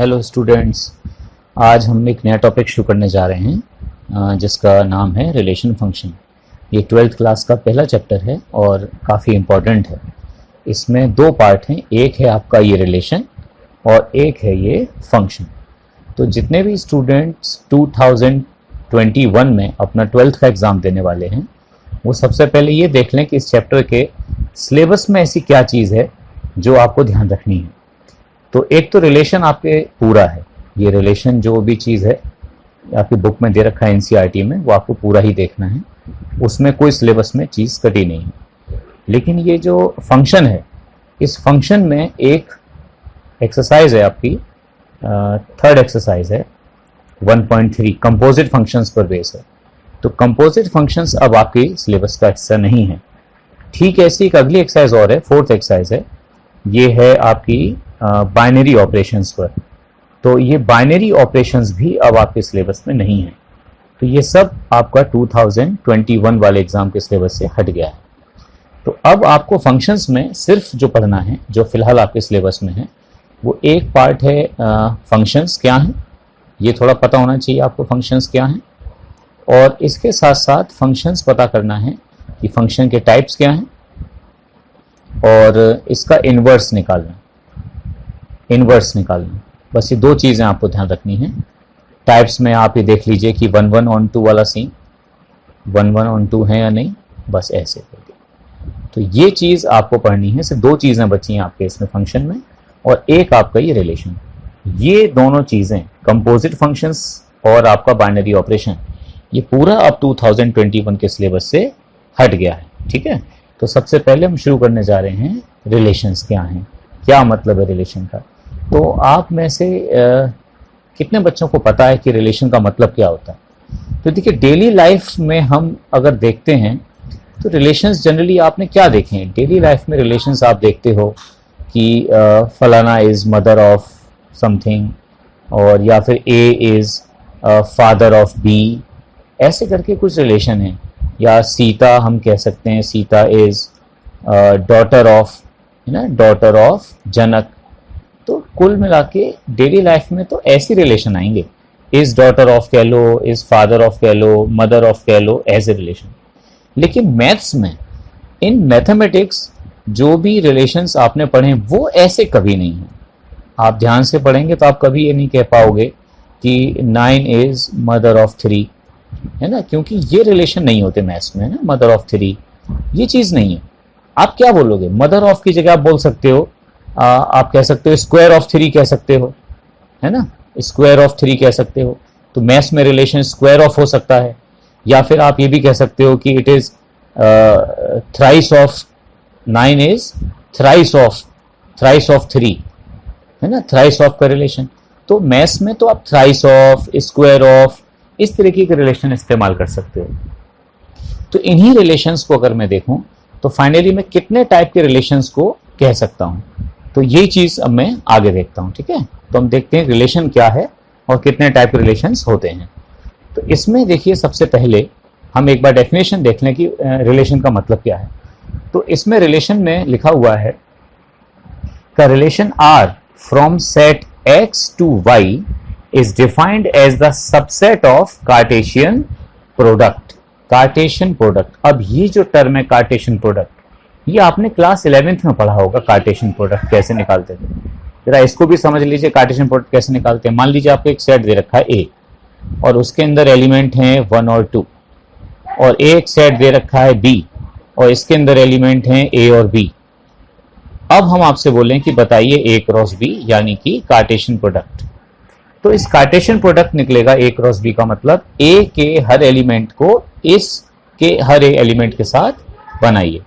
Hello students, आज हम एक नया टॉपिक शुरू करने जा रहे हैं जिसका नाम है रिलेशन फंक्शन। ये 12th क्लास का पहला चैप्टर है और काफ़ी इम्पॉर्टेंट है। इसमें दो पार्ट हैं, एक है आपका ये रिलेशन और एक है ये फंक्शन। तो जितने भी स्टूडेंट्स 2021 में अपना 12th का एग्ज़ाम देने वाले हैं वो सबसे पहले ये देख लें कि इस चैप्टर के सिलेबस में ऐसी क्या चीज़ है जो आपको ध्यान रखनी है। तो एक तो रिलेशन आपके पूरा है, ये रिलेशन जो भी चीज़ है आपकी बुक में दे रखा है एनसीईआरटी में, वो आपको पूरा ही देखना है, उसमें कोई सिलेबस में चीज़ कटी नहीं है। लेकिन ये जो फंक्शन है, इस फंक्शन में एक एक्सरसाइज है आपकी, थर्ड एक्सरसाइज है 1.3 कंपोजिट फंक्शंस पर बेस है। तो कंपोजिट फंक्शंस अब आपकी सिलेबस का हिस्सा नहीं है। ठीक है, ऐसी एक अगली एक्सरसाइज और है, फोर्थ एक्सरसाइज है, ये है आपकी बाइनरी ऑपरेशंस पर। तो ये बाइनरी ऑपरेशंस भी अब आपके सिलेबस में नहीं है। तो ये सब आपका 2021 वाले एग्जाम के सिलेबस से हट गया है। तो अब आपको फंक्शंस में सिर्फ जो पढ़ना है, जो फिलहाल आपके सिलेबस में है, वो एक पार्ट है फंक्शंस क्या हैं, ये थोड़ा पता होना चाहिए आपको फंक्शंस क्या हैं, और इसके साथ साथ फंक्शंस पता करना है कि फंक्शन के टाइप्स क्या हैं और इसका इन्वर्स निकालना। बस ये दो चीज़ें आपको ध्यान रखनी है। टाइप्स में आप ये देख लीजिए कि 1 1 on 2 वाला सीन 1 1 on 2 है या नहीं, बस ऐसे करके। तो ये चीज़ आपको पढ़नी है। सिर्फ दो चीज़ें बची हैं आपके इसमें फंक्शन में, और एक आपका ये रिलेशन। ये दोनों चीज़ें कंपोजिट फंक्शंस और आपका बाइनरी ऑपरेशन, ये पूरा अब 2021 के सिलेबस से हट गया है। ठीक है, तो सबसे पहले हम शुरू करने जा रहे हैं रिलेशंस क्या हैं, क्या मतलब है रिलेशन का। तो आप में से कितने बच्चों को पता है कि रिलेशन का मतलब क्या होता है? तो देखिए, डेली लाइफ में हम अगर देखते हैं तो रिलेशंस जनरली आपने क्या देखे हैं डेली लाइफ में? रिलेशंस आप देखते हो कि फलाना इज़ मदर ऑफ समथिंग, और या फिर A is father of B, ऐसे करके कुछ रिलेशन है। या सीता हम कह सकते हैं, सीता इज़ डॉटर ऑफ, है ना, डॉटर ऑफ जनक। तो कुल मिला के डेली लाइफ में तो ऐसी रिलेशन आएंगे, इज डॉटर ऑफ कह लो, इज फादर ऑफ कह लो, मदर ऑफ कह लो, एज ए रिलेशन। लेकिन मैथ्स में, इन मैथमेटिक्स, जो भी रिलेशंस आपने पढ़े वो ऐसे कभी नहीं है। आप ध्यान से पढ़ेंगे तो आप कभी ये नहीं कह पाओगे कि 9 इज मदर ऑफ 3, है ना, क्योंकि ये रिलेशन नहीं होते मैथ्स में, है ना, मदर ऑफ 3 ये चीज़ नहीं है। आप क्या बोलोगे? मदर ऑफ की जगह आप बोल सकते हो, आप कह सकते हो स्क्वायर ऑफ 3 कह सकते हो, है ना, स्क्वायर ऑफ 3 कह सकते हो। तो मैथ्स में रिलेशन स्क्वायर ऑफ हो सकता है। या फिर आप ये भी कह सकते हो कि it is thrice of 9 is thrice of 3, है ना, थ्राइस ऑफ का रिलेशन। तो मैथ्स में तो आप थ्राइस ऑफ, स्क्वायर ऑफ, इस तरीके के रिलेशन इस्तेमाल कर सकते हो। तो इन्हीं रिलेशंस को अगर मैं देखूं तो फाइनली मैं कितने टाइप के रिलेशंस को कह सकता हूं, तो ये चीज़ अब मैं आगे देखता हूं। ठीक है, तो हम देखते हैं रिलेशन क्या है और कितने टाइप के रिलेशंस होते हैं। तो इसमें देखिए, सबसे पहले हम एक बार डेफिनेशन देख लें कि रिलेशन का मतलब क्या है। तो इसमें रिलेशन में लिखा हुआ है का relation R from set X to Y is defined as the subset of Cartesian product. Cartesian product, अब ये जो टर्म है कार्टेशियन प्रोडक्ट, ये आपने क्लास 11th में पढ़ा होगा। कार्टेशियन प्रोडक्ट कैसे निकालते थे, जरा इसको भी समझ लीजिए। कार्टेशियन प्रोडक्ट कैसे निकालते हैं? मान लीजिए आपको एक सेट दे रखा है ए, और उसके अंदर एलिमेंट हैं 1 और 2, और एक सेट दे रखा है बी, और इसके अंदर एलिमेंट हैं ए और बी। अब हम आपसे बोलें कि बताइए ए क्रॉस बी, यानी कि कार्टेशियन प्रोडक्ट। तो इस कार्टेशियन प्रोडक्ट निकलेगा ए क्रॉस बी का मतलब ए के हर एलिमेंट को इस के हर एक एलिमेंट के साथ बनाइए।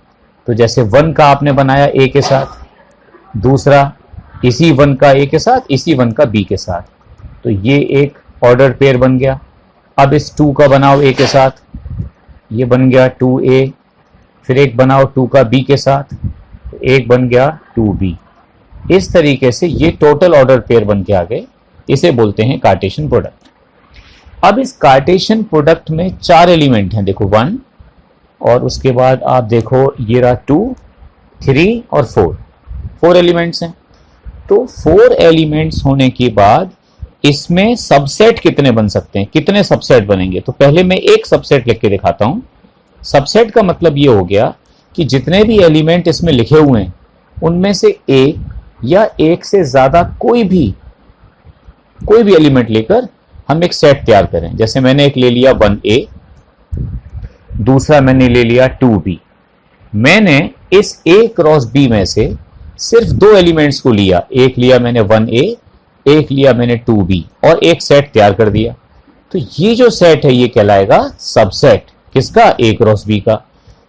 तो जैसे 1 का आपने बनाया ए के साथ, दूसरा इसी 1 का ए के साथ, इसी 1 का बी के साथ, तो ये एक ऑर्डर पेयर बन गया। अब इस 2 का बनाओ ए के साथ, ये बन गया 2a, फिर एक बनाओ 2 का बी के साथ, तो एक बन गया 2b। इस तरीके से ये टोटल ऑर्डर पेयर बन के आ गए, इसे बोलते हैं कार्टेशियन प्रोडक्ट। अब इस कार्टेशियन प्रोडक्ट में 4 एलिमेंट हैं, देखो 1, और उसके बाद आप देखो ये रहा 2, 3 और 4 एलिमेंट्स हैं। तो 4 एलिमेंट्स होने के बाद इसमें सबसेट कितने बन सकते हैं, कितने सबसेट बनेंगे? तो पहले मैं एक सबसेट लिख के दिखाता हूं। सबसेट का मतलब ये हो गया कि जितने भी एलिमेंट इसमें लिखे हुए हैं उनमें से एक या एक से ज्यादा कोई भी एलिमेंट लेकर हम एक सेट तैयार करें। जैसे मैंने एक ले लिया 1A, दूसरा मैंने ले लिया 2B। मैंने इस A क्रॉस B में से सिर्फ 2 एलिमेंट्स को लिया, एक लिया मैंने 1A, एक लिया मैंने 2B और एक सेट तैयार कर दिया। तो ये जो सेट है ये कहलाएगा सबसेट। किसका? A क्रॉस B का।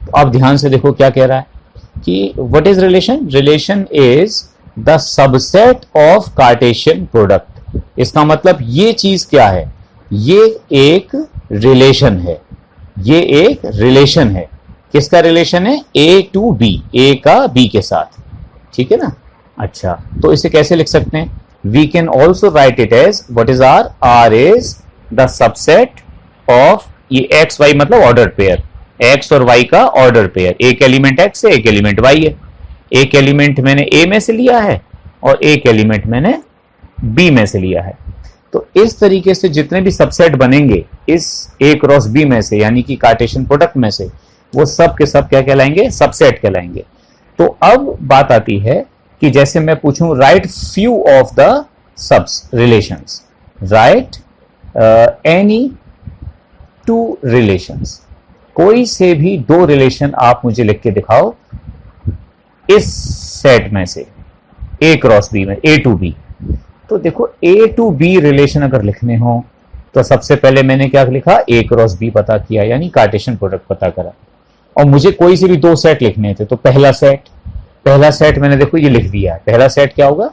तो आप ध्यान से देखो क्या कह रहा है कि what is relation? Relation is the subset of Cartesian product. इसका मतलब ये चीज क्या है? ये एक रिलेशन है। ये एक रिलेशन है। किसका रिलेशन है? A टू B, A का B के साथ। ठीक है ना? अच्छा, तो इसे कैसे लिख सकते हैं? We can also write it as what is R? R is the subset of, ये X Y मतलब ऑर्डर पेयर, X और Y का ऑर्डर पेयर। एक एलिमेंट X है, एक एलिमेंट Y है। एक एलिमेंट मैंने A में से लिया है और एक एलिमेंट मैंने B में से लिया है। तो इस तरीके से जितने भी सबसेट बनेंगे इस A क्रॉस B में से, यानी कि कार्टेशियन प्रोडक्ट में से, वो सब के सब क्या कहलाएंगे? सबसेट कहलाएंगे। तो अब बात आती है कि जैसे मैं पूछूं राइट फ्यू ऑफ द सबस रिलेशंस, राइट एनी 2 रिलेशंस, कोई से भी 2 रिलेशन आप मुझे लिख के दिखाओ इस सेट में से, A क्रॉस B में, A टू B। तो देखो A टू B रिलेशन अगर लिखने हो तो सबसे पहले मैंने क्या लिखा? A क्रॉस B पता किया, यानी कार्टेशियन प्रोडक्ट पता करा। और मुझे कोई से भी 2 सेट लिखने थे, तो पहला सेट मैंने देखो ये लिख दिया है। पहला सेट क्या होगा?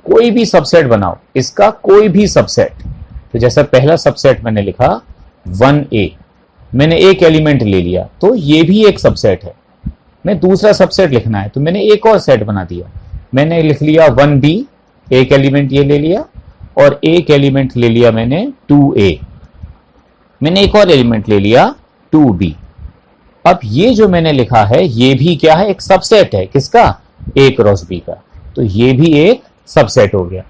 कोई भी सबसेट बनाओ, इसका कोई भी सबसेट। तो जैसा पहला सबसेट मैंने लिखा 1A, मैंने एक एलिमेंट ले लिया तो ये भी एक सबसेट है। मैं दूसरा सबसेट लिखना है तो मैंने एक और सेट बना दिया, मैंने लिख लिया 1B, एक एलिमेंट ये ले लिया और एक एलिमेंट ले लिया मैंने 2A, मैंने एक और एलिमेंट ले लिया 2B। अब ये जो मैंने लिखा है ये भी क्या है? एक सबसेट है। किसका? A क्रॉस B का। तो ये भी एक सबसेट हो गया,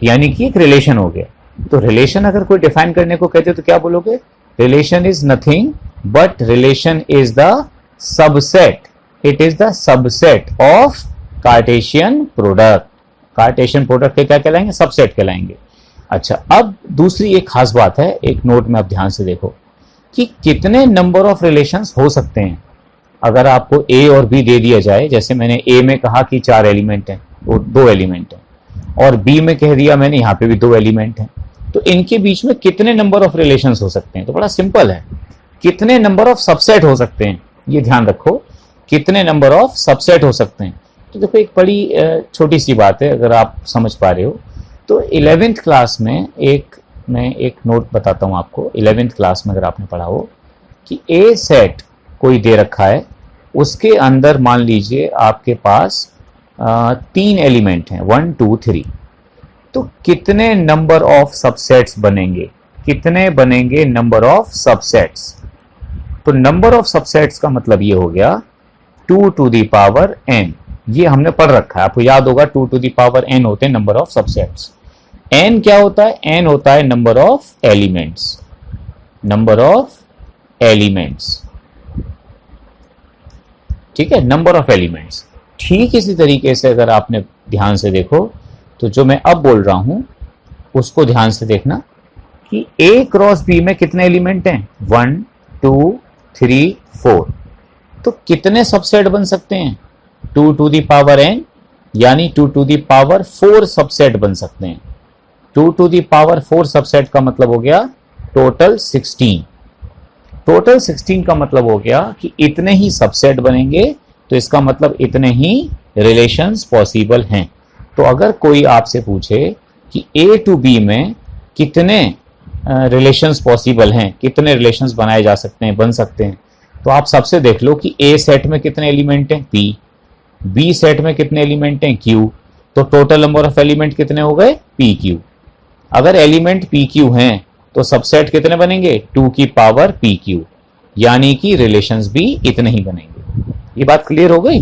यानी कि एक रिलेशन हो गया। तो रिलेशन अगर कोई डिफाइन करने को कहते तो क्या बोलोगे? Relation is nothing but relation is the subset, it is the subset of Cartesian product. Cartesian product के क्या कहलाएंगे? सबसेट कहलाएंगे। अच्छा, अब दूसरी एक खास बात है, एक नोट में आप ध्यान से देखो कि कितने नंबर ऑफ रिलेशंस हो सकते हैं। अगर आपको A और B दे दिया जाए, जैसे मैंने A में कहा कि 4 एलिमेंट हैं, वो 2 एलिमेंट हैं, और B में कह दिया मैंने यहाँ पे भी 2 एलिमेंट हैं, तो इनके बीच में कितने नंबर ऑफ रिलेशंस हो सकते हैं? तो बड़ा सिंपल है, कितने नंबर ऑफ सबसेट हो सकते हैं, ये ध्यान रखो, कितने नंबर ऑफ सबसेट हो सकते हैं। तो देखो एक बड़ी छोटी सी बात है, अगर आप समझ पा रहे हो तो 11th क्लास में मैं एक नोट बताता हूं आपको। 11th क्लास में अगर आपने पढ़ा हो कि A सेट कोई दे रखा है, उसके अंदर मान लीजिए आपके पास 3 एलिमेंट हैं, 1 2 3, तो कितने नंबर ऑफ सबसेट्स बनेंगे? कितने बनेंगे नंबर ऑफ सबसेट्स? तो नंबर ऑफ सबसेट्स का मतलब ये हो गया 2 टू द पावर n। ये हमने पढ़ रखा है, आपको याद होगा 2 टू द पावर n होते हैं नंबर ऑफ सबसेट्स। n क्या होता है? n होता है number of elements, number of elements. ठीक है, नंबर ऑफ एलिमेंट्स। ठीक इसी तरीके से अगर आपने ध्यान से देखो तो जो मैं अब बोल रहा हूं उसको ध्यान से देखना कि A क्रॉस B में कितने एलिमेंट हैं? 1 2 3 4। तो कितने सबसेट बन सकते हैं? 2 टू द पावर n, यानी 2 टू द पावर 4 सबसेट बन सकते हैं। 2 टू द पावर 4 सबसेट का मतलब हो गया टोटल 16। टोटल 16 का मतलब हो गया कि इतने ही सबसेट बनेंगे, तो इसका मतलब इतने ही रिलेशंस पॉसिबल हैं। तो अगर कोई आपसे पूछे कि A टू B में कितने रिलेशंस पॉसिबल हैं, कितने रिलेशंस बनाए जा सकते हैं, बन सकते हैं, तो आप सबसे देख लो कि A सेट में कितने एलिमेंट हैं? P। B सेट में कितने एलिमेंट हैं? Q। तो टोटल नंबर ऑफ एलिमेंट कितने हो गए? PQ। अगर एलिमेंट PQ हैं तो सबसेट कितने बनेंगे? 2 की पावर PQ, यानी कि रिलेशंस भी इतने ही बनेंगे। ये बात क्लियर हो गई?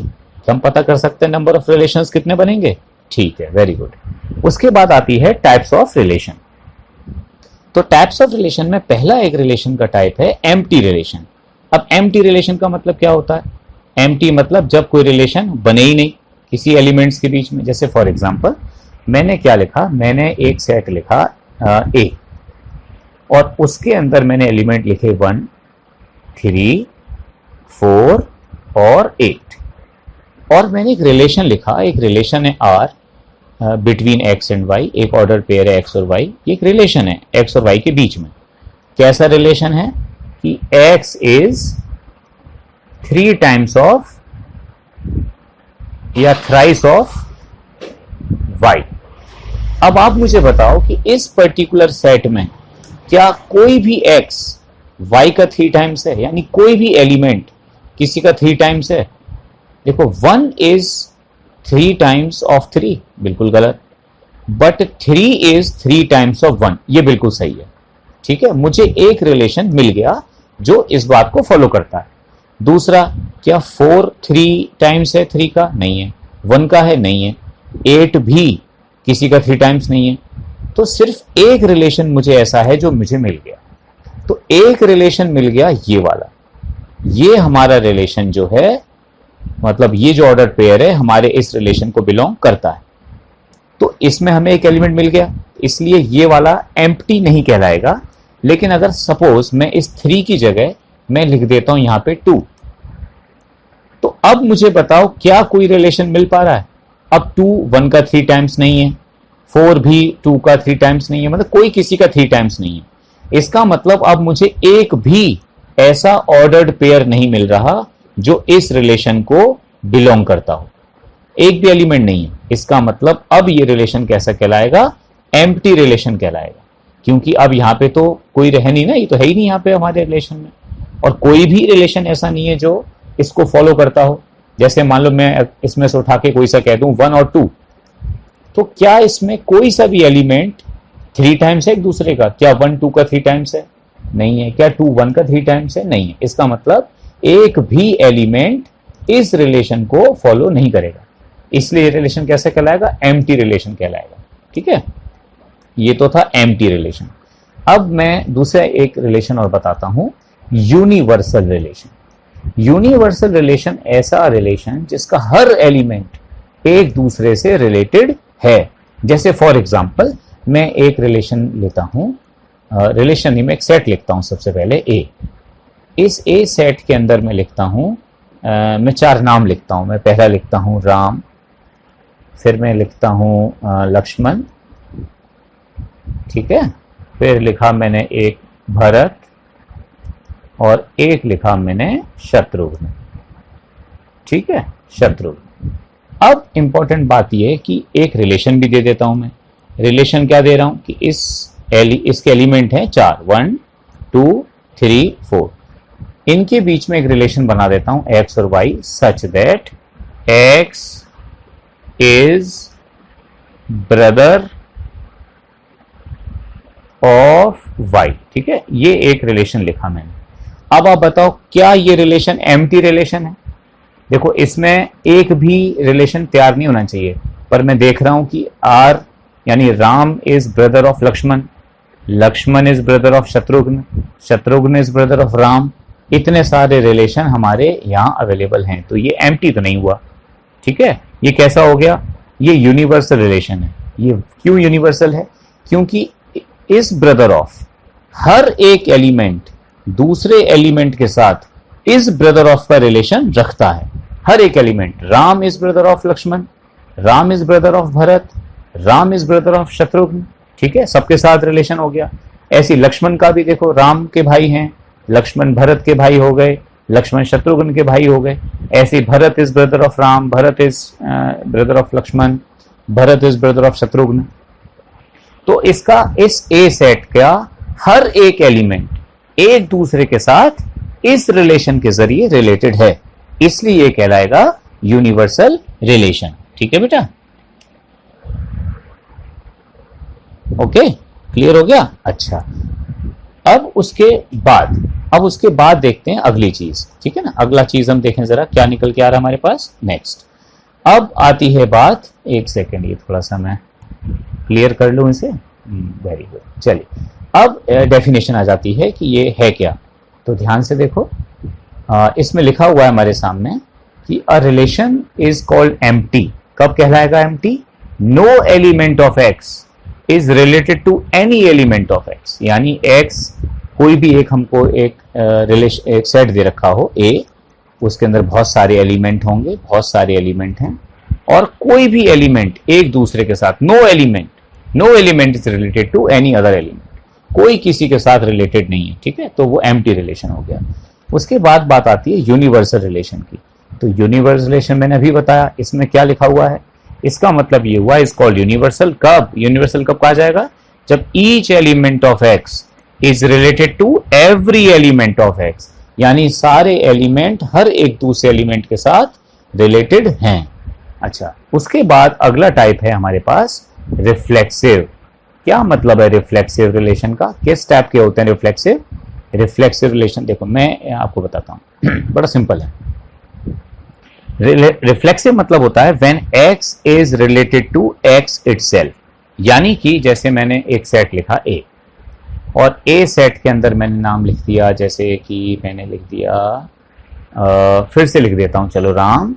हम पता कर सकते हैं नंबर ऑफ रिलेशंस कितने बनेंगे। ठीक है, वेरी गुड। उसके बाद आती है टाइप्स ऑफ रिलेशन। तो टाइप्स ऑफ रिलेशन में पहला एक रिलेशन का टाइप है एम्प्टी रिलेशन। अब एम्प्टी रिलेशन का मतलब क्या होता है? एम्प्टी मतलब जब कोई रिलेशन बने ही नहीं किसी एलिमेंट्स के बीच में। जैसे फॉर एग्जांपल मैंने क्या लिखा, मैंने एक सेट लिखा ए और उसके अंदर मैंने एलिमेंट लिखे 1, 3, 4 और 8 और मैंने एक रिलेशन लिखा, एक रिलेशन है R between X and Y, एक ऑर्डर पेयर है एक्स और वाई, ये एक रिलेशन है एक्स और वाई के बीच में। कैसा रिलेशन है कि x इज 3 टाइम्स ऑफ या थ्राइस ऑफ y। अब आप मुझे बताओ कि इस पर्टिकुलर सेट में क्या कोई भी x y का 3 टाइम्स है, यानी कोई भी एलिमेंट किसी का 3 टाइम्स है? देखो 1 इज 3 टाइम्स ऑफ 3, बिल्कुल गलत। बट 3 इज 3 टाइम्स ऑफ 1, ये बिल्कुल सही है। ठीक है, मुझे एक रिलेशन मिल गया जो इस बात को फॉलो करता है। दूसरा, क्या 4 3 टाइम्स है 3 का? नहीं है। 1 का है? नहीं है। 8 भी किसी का 3 टाइम्स नहीं है। तो सिर्फ एक रिलेशन मुझे ऐसा है जो मुझे मिल गया। तो एक रिलेशन मिल गया ये वाला, ये हमारा रिलेशन जो है, मतलब ये जो ऑर्डर पेयर है हमारे इस रिलेशन को बिलोंग करता है। तो इसमें हमें एक एलिमेंट मिल गया, इसलिए ये वाला एम्प्टी नहीं कहलाएगा। लेकिन अगर सपोज मैं इस 3 की जगह मैं लिख देता हूं यहां पे 2, तो अब मुझे बताओ क्या कोई रिलेशन मिल पा रहा है? अब 2 1 का 3 टाइम्स नहीं है, 4 भी 2 का 3 टाइम्स नहीं है, मतलब कोई किसी का 3 टाइम्स नहीं है। इसका मतलब अब मुझे एक भी ऐसा ऑर्डर्ड पेयर नहीं मिल रहा जो इस रिलेशन को बिलोंग करता हो। एक भी एलिमेंट नहीं है। इसका मतलब अब ये रिलेशन कैसा कहलाएगा? एम्प्टी रिलेशन कहलाएगा, क्योंकि अब यहां पे तो कोई रह नहीं ना, ये तो है ही नहीं यहां पे हमारे रिलेशन में। और कोई भी रिलेशन ऐसा नहीं है जो इसको फॉलो करता हो। जैसे मान लो मैं इसमें से उठा के कोई सा कह दूं 1 और 2, तो क्या इसमें कोई सा भी एलिमेंट 3 टाइम्स है एक दूसरे का? क्या 1 2 का 3 टाइम्स है? नहीं है। क्या 2 1 का 3 टाइम्स है? नहीं है। इसका मतलब एक भी एलिमेंट इस रिलेशन को फॉलो नहीं करेगा, इसलिए रिलेशन कैसे कहलाएगा? एम्प्टी रिलेशन कहलाएगा। ठीक है, ये तो था एम्प्टी रिलेशन। अब मैं दूसरा एक रिलेशन और बताता हूं, यूनिवर्सल रिलेशन। यूनिवर्सल रिलेशन ऐसा रिलेशन जिसका हर एलिमेंट एक दूसरे से रिलेटेड है। जैसे फॉर एग्जांपल मैं एक रिलेशन लेता हूं, रिलेशन नहीं, मैं एक सेट लिखता हूं। सबसे पहले ए, इस ए सेट के अंदर मैं लिखता हूं, मैं 4 नाम लिखता हूं। मैं पहला लिखता हूं राम, फिर मैं लिखता हूं लक्ष्मण, ठीक है, फिर लिखा मैंने एक भरत और एक लिखा मैंने शत्रुघ्न। ठीक है, शत्रुघ्न। अब इंपॉर्टेंट बात यह है कि एक रिलेशन भी दे देता हूं मैं। रिलेशन क्या दे रहा हूं कि इसके एलिमेंट हैं 4, 1 2 3 4। इनके बीच में एक रिलेशन बना देता हूं एक्स और Y, such that X is brother of Y. ठीक है, ये एक रिलेशन लिखा मैंने। अब आप बताओ क्या ये रिलेशन एम्प्टी रिलेशन है? देखो इसमें एक भी रिलेशन तैयार नहीं होना चाहिए, पर मैं देख रहा हूं कि आर यानी Ram is brother of Lakshman, Lakshman is brother of Shatrughna, Shatrughna is brother of Ram. इतने सारे रिलेशन हमारे यहां अवेलेबल हैं, तो ये एम्प्टी तो नहीं हुआ। ठीक है, ये कैसा हो गया? ये यूनिवर्सल रिलेशन है। ये क्यों यूनिवर्सल है? क्योंकि इस ब्रदर ऑफ हर एक एलिमेंट दूसरे एलिमेंट के साथ इस ब्रदर ऑफ का रिलेशन रखता है। हर एक element, Ram is brother of Lakshman, Ram is brother of Bharat, Ram is brother of Shatrughna. ठीक है, सबके साथ रिलेशन हो गया। ऐसी लक्ष्मण का भी देखो, राम के भाई हैं, लक्ष्मण भरत के भाई हो गए, लक्ष्मण शत्रुघ्न के भाई हो गए। ऐसे Bharat is brother of Ram, Bharat is brother of Lakshman, Bharat is brother of Shatrughna. तो इसका इस ए सेट का हर एक एलिमेंट एक दूसरे के साथ इस रिलेशन के जरिए रिलेटेड है, इसलिए ये कहलाएगा यूनिवर्सल रिलेशन। ठीक है बेटा, ओके, क्लियर हो गया? अच्छा, अब उसके बाद देखते हैं अगली चीज। ठीक है ना, अगला चीज हम देखें जरा क्या निकल के आ रहा है हमारे पास। नेक्स्ट अब आती है बात, एक सेकेंड ये थोड़ा सा मैं क्लियर कर लूं इसे। Very good. चलिए अब डेफिनेशन आ जाती है कि ये है क्या। तो ध्यान से देखो, इसमें लिखा हुआ है हमारे सामने कि a relation is called empty. कब कहलाएगा empty? No element of X is related to any element of X. यानी एक्स, कोई भी एक, हमको एक रिलेशन, एक सेट दे रखा हो ए, उसके अंदर बहुत सारे एलिमेंट होंगे, बहुत सारे एलिमेंट हैं, और कोई भी एलिमेंट एक दूसरे के साथ, no element is related to any other element, कोई किसी के साथ रिलेटेड नहीं है, ठीक है, तो वो एम्प्टी रिलेशन हो गया। उसके बाद बात आती है यूनिवर्सल रिलेशन की। तो यूनिवर्सल रिलेशन मैंने अभी बताया, इसमें क्या लिखा हुआ है, इसका मतलब ये हुआ इज कॉल्ड यूनिवर्सल। कब यूनिवर्सल कब कहा जाएगा? जब each element of X is related to every element of X, यानी सारे एलिमेंट हर एक दूसरे एलिमेंट के साथ रिलेटेड हैं। अच्छा, उसके बाद अगला टाइप है हमारे पास रिफ्लेक्सिव। क्या मतलब है रिफ्लेक्सिव रिलेशन का? किस टाइप के होते हैं रिफ्लेक्सिव? रिफ्लेक्सिव रिलेशन देखो मैं आपको बताता हूं बड़ा सिंपल है। रिफ्लेक्सिव मतलब होता है when X is related to X itself. यानी कि जैसे मैंने एक सेट लिखा ए, और ए सेट के अंदर मैंने नाम लिख दिया, जैसे कि मैंने लिख दिया, फिर से लिख देता हूं, चलो, राम,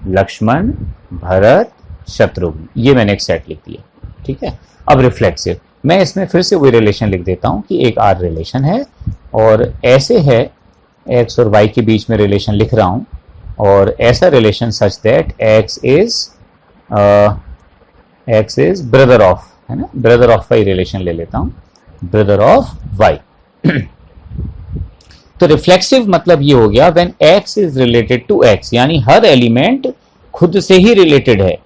लक्ष्मण, भरत, शत्रुघ्न, ये मैंने एक सेट लिख दिया, ठीक है। अब रिफ्लेक्सिव, मैं इसमें फिर से वही रिलेशन लिख देता हूं कि एक आर रिलेशन है, और ऐसे है एक्स और वाई के बीच में रिलेशन लिख रहा हूं, और ऐसा relation such that X is brother of, है ना, ब्रदर ऑफ वाई रिलेशन ले लेता हूं, ब्रदर ऑफ वाई। तो रिफ्लेक्सिव मतलब ये हो गया when X is related to X, यानी हर एलिमेंट खुद से ही रिलेटेड है।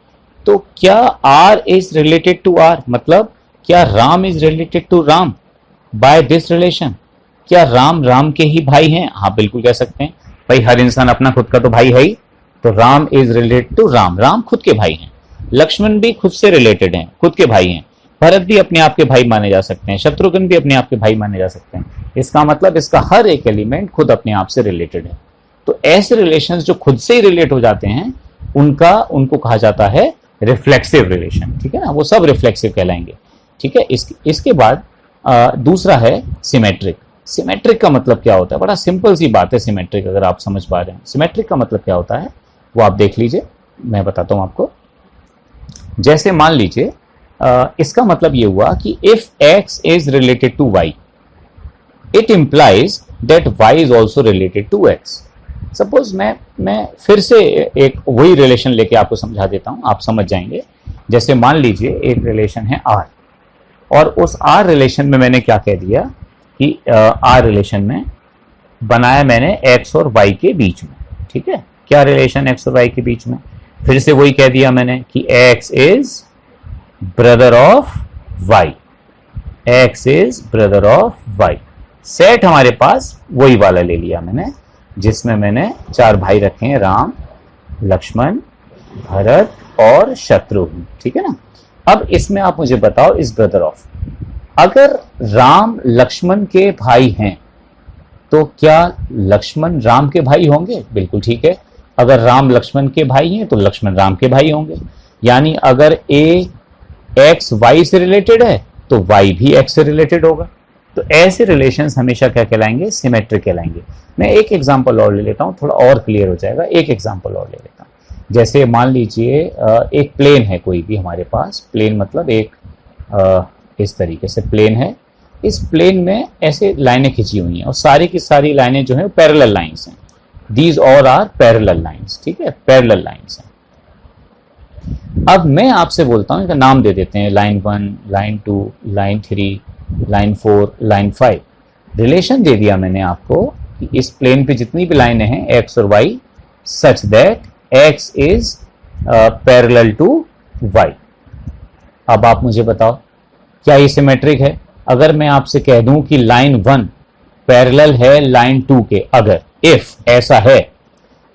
तो क्या R is related to R, मतलब क्या Ram is related to Ram by this relation? क्या राम राम के ही भाई हैं? हाँ बिल्कुल कह सकते हैं, भाई हर इंसान अपना खुद का तो भाई है ही, तो Ram is related to Ram, Ram खुद के भाई हैं। लक्ष्मण भी खुद से रिलेटेड हैं, खुद के भाई हैं। भरत भी अपने आप के भाई माने जा सकते हैं, शत्रुघ्न भी अपने आप के भाई माने जा सकते हैं। इसका मतलब इसका हर एक एलिमेंट खुद अपने आप से रिलेटेड है। तो ऐसे रिलेशंस जो खुद से ही रिलेट हो जाते हैं उनको कहा जाता है रिफ्लेक्सिव रिलेशन, ठीक है ना, वो सब रिफ्लेक्सिव कहलाएंगे, ठीक है। इसके बाद दूसरा है सिमेट्रिक। सिमेट्रिक का मतलब क्या होता है? बड़ा सिंपल सी बात है सिमेट्रिक, अगर आप समझ पा रहे हैं। सिमेट्रिक का मतलब क्या होता है वो आप देख लीजिए, मैं बताता हूं आपको। जैसे मान लीजिए इसका मतलब ये हुआ कि if x is related to y, it implies that y is also related to x। Suppose मैं फिर से एक वही रिलेशन लेके आपको समझा देता हूं, आप समझ जाएंगे। जैसे मान लीजिए एक रिलेशन है r, और उस r रिलेशन में मैंने क्या कह दिया कि r रिलेशन में बनाया मैंने x और y के बीच में, ठीक है। क्या रिलेशन x और y के बीच में? फिर से वही कह दिया मैंने कि x is brother of Y, X is brother of Y. Set हमारे पास वही वाला ले लिया मैंने, जिसमें मैंने चार भाई रखे हैं, राम, लक्ष्मण, भरत और शत्रुघ्न, ठीक है ना। अब इसमें आप मुझे बताओ, इस ब्रदर ऑफ, अगर राम लक्ष्मण के भाई हैं तो क्या लक्ष्मण राम के भाई होंगे? बिल्कुल ठीक है। अगर राम लक्ष्मण के भाई हैं तो लक्ष्मण राम के भाई होंगे। यानी अगर ए एक्स वाई से रिलेटेड है तो वाई भी एक्स से रिलेटेड होगा। तो ऐसे रिलेशंस हमेशा क्या कहलाएंगे? सिमेट्रिक कहलाएंगे। मैं एक एग्जांपल और ले लेता हूं, थोड़ा और क्लियर हो जाएगा। एक एग्जांपल और ले लेता हूं। जैसे मान लीजिए एक प्लेन है कोई भी हमारे पास, प्लेन मतलब एक इस तरीके से प्लेन है। इस प्लेन में ऐसे लाइनें खिंची हुई हैं, और सारी की सारी लाइनें जो है पैरेलल लाइंस हैं। These all are parallel lines, ठीक है, पैरेलल लाइंस हैं। अब मैं आपसे बोलता हूं, इनका नाम दे देते हैं, line 1, line 2, line 3, line 4, line 5। Relation दे दिया मैंने आपको कि इस प्लेन पे जितनी भी लाइनें हैं एक्स और Y, such that X is parallel to Y. अब आप मुझे बताओ क्या ये सिमेट्रिक है? अगर मैं आपसे कह दूं कि लाइन 1 पैरेलल है लाइन 2 के, अगर इफ ऐसा है,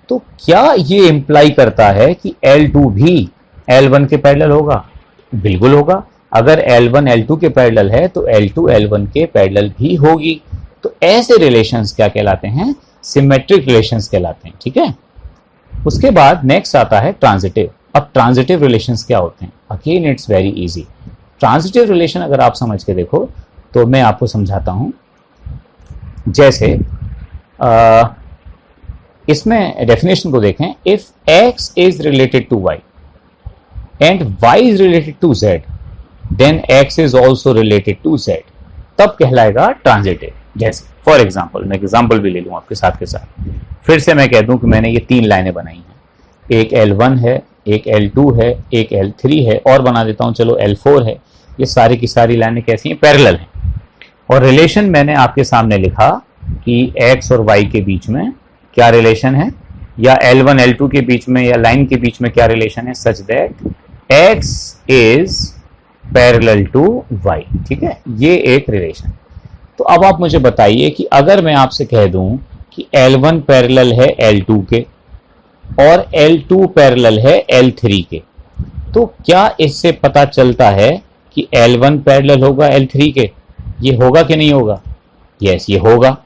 तो क्या ये इंप्लाई करता है कि L2 भी L1 के पैरेलल होगा? बिल्कुल होगा। अगर L1 L2 के पैरेलल है तो L2 L1 के पैरेलल भी होगी। तो ऐसे रिलेशंस क्या कहलाते हैं? सिमेट्रिक रिलेशंस कहलाते हैं, ठीक है। उसके बाद नेक्स्ट आता है ट्रांजिटिव। अब ट्रांजिटिव रिलेशंस क्या होते हैं? Again it's very easy. Transitive relation अगर आप समझ के देखो तो मैं आपको समझाता हूं। जैसे इसमें डेफिनेशन को देखें, if x is related to y and y is related to z then x is also related to z, तब कहलाएगा ट्रांजिटिव। जैसे फॉर एग्जाम्पल, मैं एग्जाम्पल भी ले लूँ आपके साथ के साथ। फिर से मैं कह दूं कि मैंने ये 3 लाइनें बनाई हैं, एक L1 है, एक L2 है, एक L3 है, और बना देता हूं चलो L4 है। ये सारी की सारी लाइनें कैसी हैं? पैरेलल हैं। और रिलेशन मैंने आपके सामने लिखा कि x और y के बीच में क्या रिलेशन है, या L1 L2 के बीच में या लाइन के बीच में क्या रिलेशन है, such that x is parallel to y। ठीक है, ये एक रिलेशन। तो अब आप मुझे बताइए कि अगर मैं आपसे कह दूं कि L1 पैरेलल है L2 के और L2 पैरेलल है L3 के, तो क्या इससे पता चलता है कि L1 पैरेलल होगा L3 के? ये होगा कि नहीं होगा? यस, ये होगा।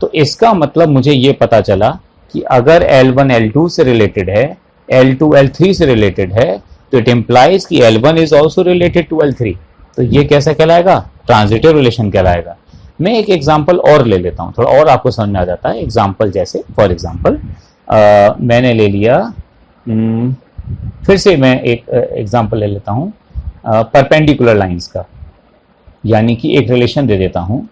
तो इसका मतलब मुझे ये पता चला कि अगर L1 L2 से रिलेटेड है, L2 L3 से रिलेटेड है, तो इट इम्प्लाइज कि L1 is also related to L3। तो ये कैसा कहलाएगा? ट्रांजिटिव रिलेशन कहलाएगा। मैं एक एग्जाम्पल और ले लेता हूँ, थोड़ा और आपको समझ में आ जाता है। एग्जाम्पल जैसे फॉर एग्जाम्पल मैंने ले लिया, फिर से मैं एक एग्जाम्पल ले लेता हूँ परपेंडिकुलर लाइंस का, यानी कि एक रिलेशन दे देता हूँ,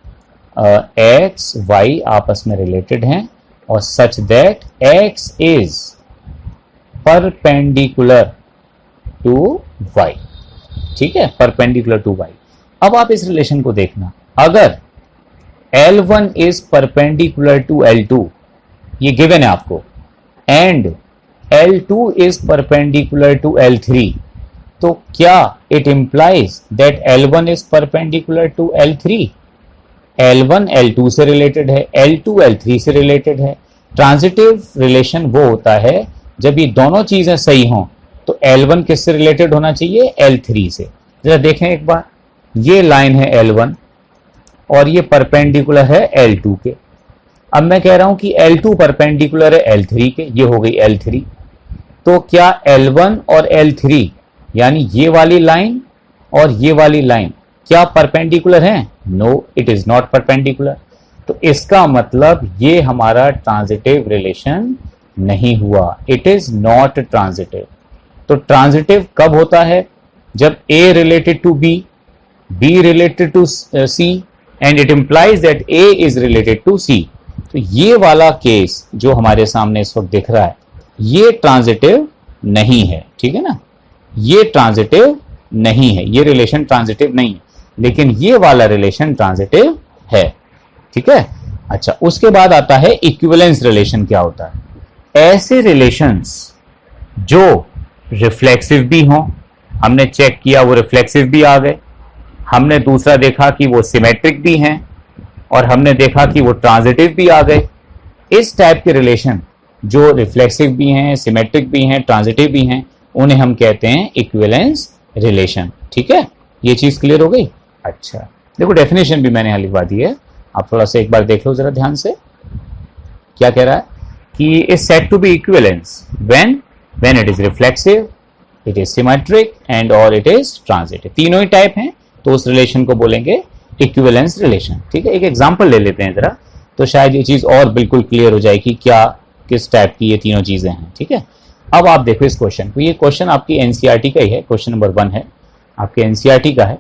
एक्स वाई आपस में रिलेटेड हैं और such that X is perpendicular to Y. ठीक है, परपेंडिकुलर टू वाई। अब आप इस रिलेशन को देखना, अगर L1 is perpendicular to L2, ये गिवन है आपको, and L2 is perpendicular to L3, तो क्या it implies that L1 is perpendicular to L3? L1 L2 से रिलेटेड है, L2 L3 से रिलेटेड है। ट्रांजिटिव रिलेशन वो होता है जब ये दोनों चीजें सही हों। तो L1 किससे रिलेटेड होना चाहिए? L3 से। जरा देखें एक बार, ये लाइन है L1 और ये परपेंडिकुलर है L2 के। अब मैं कह रहा हूं कि L2 परपेंडिकुलर है L3 के, ये हो गई L3। तो क्या L1 और L3 यानी ये वाली लाइन और ये वाली लाइन क्या परपेंडिकुलर हैं? No, it is not perpendicular. तो इसका मतलब ये हमारा ट्रांजिटिव रिलेशन नहीं हुआ, इट इज नॉट ट्रांजिटिव। तो ट्रांजिटिव कब होता है? जब A related to B, B related to C and it implies that A is related to C। तो ये वाला केस जो हमारे सामने इस वक्त दिख रहा है, ये ट्रांजिटिव नहीं है। ठीक है ना, ये ट्रांजिटिव नहीं है, ये रिलेशन ट्रांजिटिव नहीं है, लेकिन ये वाला रिलेशन ट्रांजिटिव है। ठीक है, अच्छा, उसके बाद आता है इक्विवेलेंस रिलेशन। क्या होता है? ऐसे रिलेशंस जो रिफ्लेक्सिव भी हों, हमने चेक किया वो रिफ्लेक्सिव भी आ गए, हमने दूसरा देखा कि वो सिमेट्रिक भी हैं, और हमने देखा कि वो ट्रांजिटिव भी आ गए। इस टाइप के रिलेशन जो रिफ्लेक्सिव भी हैं, सिमेट्रिक भी हैं, ट्रांजिटिव भी हैं, उन्हें हम कहते हैं इक्विवेलेंस रिलेशन। ठीक है, ये चीज क्लियर हो गई? अच्छा, देखो डेफिनेशन भी मैंने यहां लिखवा दी है, आप थोड़ा सा एक बार देख लो जरा ध्यान से। क्या कह रहा है कि is said to be equivalence when it is reflexive, it is symmetric and और इट इज ट्रांजिटिव। तीनों ही टाइप हैं, तो उस रिलेशन को बोलेंगे इक्विवेलेंस रिलेशन। ठीक है, एक एग्जांपल ले लेते हैं जरा, तो शायद ये चीज और बिल्कुल क्लियर हो जाए कि क्या किस टाइप की ये तीनों चीजें हैं। ठीक है, अब आप देखो इस क्वेश्चन को, ये क्वेश्चन आपकी एनसीईआरटी का ही है, क्वेश्चन नंबर 1 है, आपके एनसीईआरटी का है।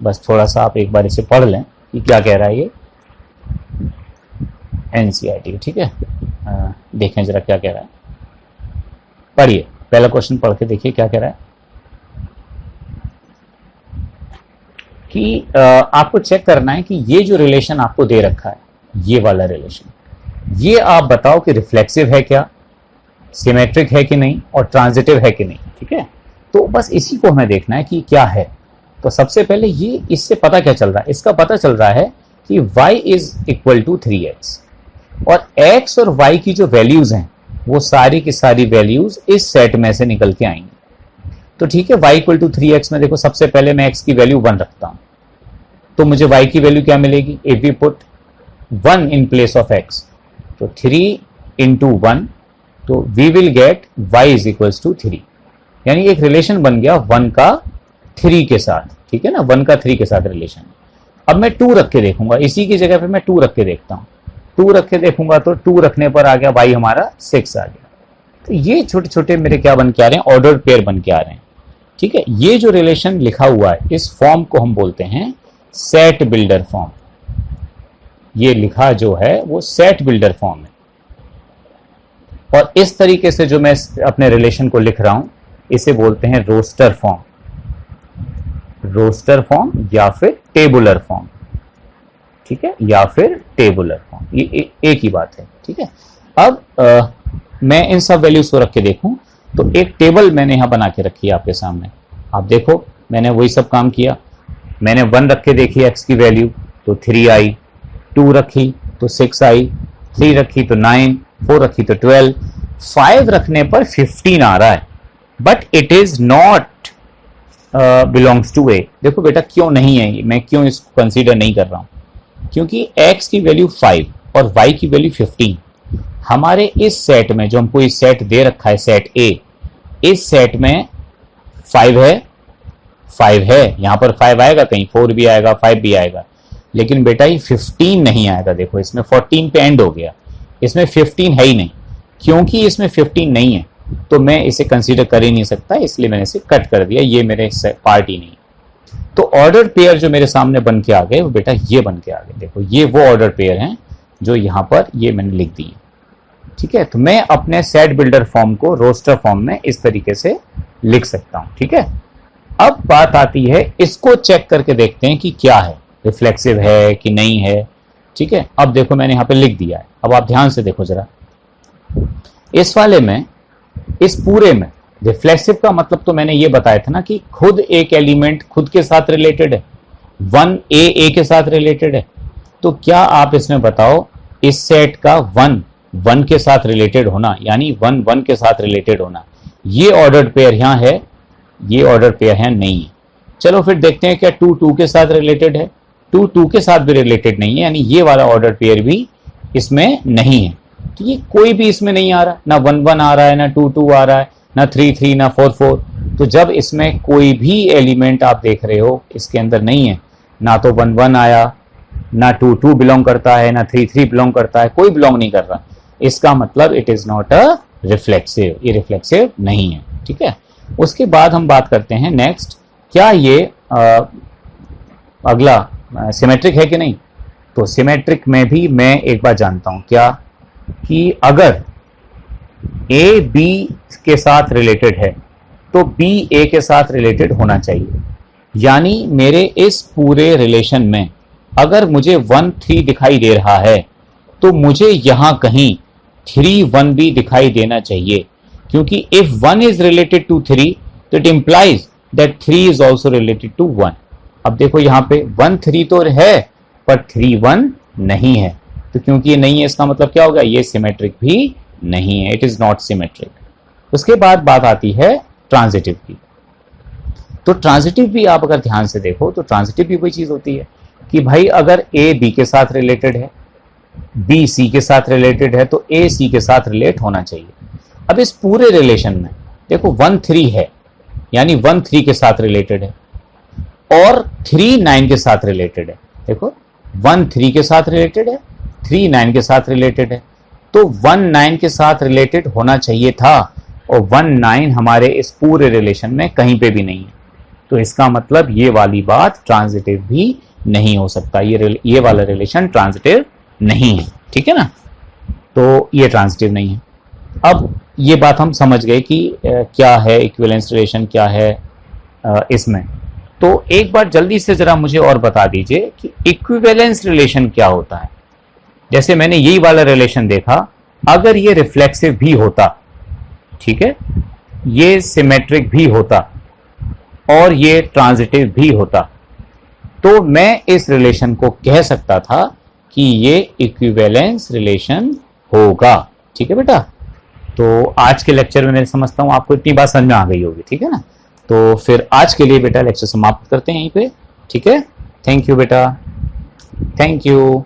बस थोड़ा सा आप एक बार इसे पढ़ लें कि क्या कह रहा है ये एनसीईआरटी। ठीक है, देखें जरा क्या कह रहा है, पढ़िए, पहला क्वेश्चन पढ़ के देखिए क्या कह रहा है कि आपको चेक करना है कि ये जो रिलेशन आपको दे रखा है, ये वाला रिलेशन, ये आप बताओ कि रिफ्लेक्सिव है क्या, सिमेट्रिक है कि नहीं, और ट्रांजिटिव है कि नहीं। ठीक है, तो बस इसी को हमें देखना है कि क्या है। तो सबसे पहले ये, इससे पता क्या चल रहा है? इसका पता चल रहा है कि y is equal to 3x, और x और y की जो वैल्यूज हैं वो सारी की सारी वैल्यूज इस सेट में से निकल के आएंगी। तो ठीक है, y इक्वल टू 3x में देखो, सबसे पहले मैं x की वैल्यू 1 रखता हूं, तो मुझे y की वैल्यू क्या मिलेगी? If we put 1 in place of x, तो 3 इंटू 1, तो we will get y is equals to 3। यानी एक रिलेशन बन गया 1 का 3 के साथ, ठीक है ना, 1 का 3 के साथ रिलेशन। अब मैं 2 रख के देखूंगा, इसी की जगह पे मैं 2 रख के देखता हूं, 2 रख के देखूंगा तो 2 रखने पर आ गया भाई हमारा 6 आ गया। तो ये छोटे छोटे मेरे क्या बन के आ रहे हैं, ऑर्डर्ड पेयर बन के आ रहे हैं, ठीक है। ये जो रिलेशन लिखा हुआ है इस फॉर्म को हम बोलते हैं सेट बिल्डर फॉर्म। ये लिखा जो है वो सेट बिल्डर फॉर्म है। और इस तरीके से जो मैं अपने रिलेशन को लिख रहा हूं इसे बोलते हैं रोस्टर फॉर्म, रोस्टर फॉर्म या फिर टेबुलर फॉर्म, ठीक है, या फिर टेबुलर फॉर्म, ये एक ही बात है, ठीक है। अब मैं इन सब वैल्यूज को रख के देखूं तो एक टेबल मैंने यहां बना के रखी है आपके सामने। आप देखो मैंने वही सब काम किया, मैंने 1 रख के देखी एक्स की वैल्यू तो 3 आई, 2 रखी तो 6 आई, 3 रखी तो 9, 4 रखी तो 12, 5 रखने पर 15 आ रहा है, but it is not belongs to A. देखो बेटा क्यों नहीं है, मैं क्यों इसको कंसीडर नहीं कर रहा हूं, क्योंकि x की वैल्यू 5 और y की वैल्यू 15 हमारे इस सेट में, जो हमको इस सेट दे रखा है सेट A, इस सेट में 5 है, यहां पर 5 आएगा, कहीं 4 भी आएगा, 5 भी आएगा, लेकिन बेटा ये 15 नहीं आएगा। देखो इसमें 14 पे एंड हो गया, इसमें 15 है ही नहीं। क्योंकि इसमें 15 नहीं है तो मैं इसे कंसीडर कर ही नहीं सकता, इसलिए मैंने इसे कट कर दिया, ये मेरे पार्ट ही नहीं। तो ऑर्डर पेयर जो मेरे सामने बन के आ गए वो बेटा ये बन के आ गए। देखो ये वो ऑर्डर पेयर हैं जो यहां पर ये मैंने लिख दिए, ठीक है। तो मैं अपने सेट बिल्डर फॉर्म को रोस्टर फॉर्म में इस तरीके से लिख सकता हूं, ठीक है। अब बात आती है इसको चेक करके देखते हैं कि क्या है, रिफ्लेक्सिव है कि नहीं है, ठीक है। अब देखो मैंने यहां पे लिख दिया है, अब आप ध्यान से देखो जरा, इस वाले में, इस पूरे में रिफ्लेक्सिव का मतलब तो मैंने ये बताया था ना कि खुद एक एलिमेंट खुद के साथ रिलेटेड है, 1 ए के साथ रिलेटेड है। तो क्या आप इसमें बताओ इस सेट का 1 के साथ रिलेटेड होना, यानी 1 के साथ रिलेटेड होना, ये ऑर्डर्ड पेयर यहां है, ये ऑर्डर पेयर है नहीं है। चलो फिर देखते हैं क्या 2 के साथ रिलेटेड है, 2 के साथ भी रिलेटेड नहीं है, यानी ये वाला ऑर्डर पेयर भी इसमें नहीं है। तो ये कोई भी इसमें नहीं आ रहा, ना 1 आ रहा है, ना 2 आ रहा है, ना 3 ना 4। तो जब इसमें कोई भी एलिमेंट आप देख रहे हो इसके अंदर नहीं है, ना तो 1 आया, ना 2 बिलोंग करता है, ना 3 बिलोंग करता है, कोई बिलोंग नहीं कर रहा, इसका मतलब it is not a reflexive, ये रिफ्लेक्सिव नहीं है, ठीक है। उसके बाद हम बात करते हैं नेक्स्ट, क्या ये अगला सिमेट्रिक है कि नहीं। तो सिमेट्रिक में भी मैं एक बात जानता हूं, क्या कि अगर ए बी के साथ रिलेटेड है तो बी ए के साथ रिलेटेड होना चाहिए। यानी मेरे इस पूरे रिलेशन में अगर मुझे 1 3 दिखाई दे रहा है तो मुझे यहां कहीं 3 1 भी दिखाई देना चाहिए, क्योंकि इफ 1 इज रिलेटेड टू 3 तो it implies that 3 is also related to 1। अब देखो यहां पे 1 3 तो है पर 3 1 नहीं है, तो क्योंकि ये नहीं है इसका मतलब क्या होगा, ये सिमेट्रिक भी नहीं है, इट इज नॉट सिमेट्रिक। उसके बाद बात आती है ट्रांजिटिव की। तो ट्रांजिटिव भी आप अगर ध्यान से देखो तो ट्रांजिटिव भी वही चीज होती है कि भाई अगर ए बी के साथ रिलेटेड है, बी सी के साथ रिलेटेड है, तो ए सी के साथ रिलेट होना चाहिए। अब इस पूरे रिलेशन में देखो 1 3 है, यानी 1 3 के साथ रिलेटेड है, और 3 9 के साथ रिलेटेड है। देखो 1 3 के साथ रिलेटेड है, 3 9 के साथ रिलेटेड है, तो 1 9 के साथ रिलेटेड होना चाहिए था, और 1 9 हमारे इस पूरे रिलेशन में कहीं पे भी नहीं है। तो इसका मतलब ये वाली बात ट्रांजिटिव भी नहीं हो सकता, ये वाला रिलेशन ट्रांजिटिव नहीं है, ठीक है ना। तो ये ट्रांजिटिव नहीं है। अब ये बात हम समझ गए कि क्या है इक्विवेलेंस रिलेशन, क्या है इसमें। तो एक बार जल्दी से जरा मुझे और बता दीजिए कि इक्विवेलेंस रिलेशन क्या होता है। जैसे मैंने यही वाला रिलेशन देखा, अगर ये रिफ्लेक्सिव भी होता, ठीक है, ये सिमेट्रिक भी होता और ये ट्रांजिटिव भी होता, तो मैं इस रिलेशन को कह सकता था कि ये इक्विवेलेंस रिलेशन होगा, ठीक है बेटा। तो आज के लेक्चर में मैं समझता हूं आपको इतनी बात समझ में आ गई होगी, ठीक है ना। तो फिर आज के लिए बेटा लेक्चर समाप्त करते हैं यहीं पे, ठीक है। थैंक यू बेटा, थैंक यू।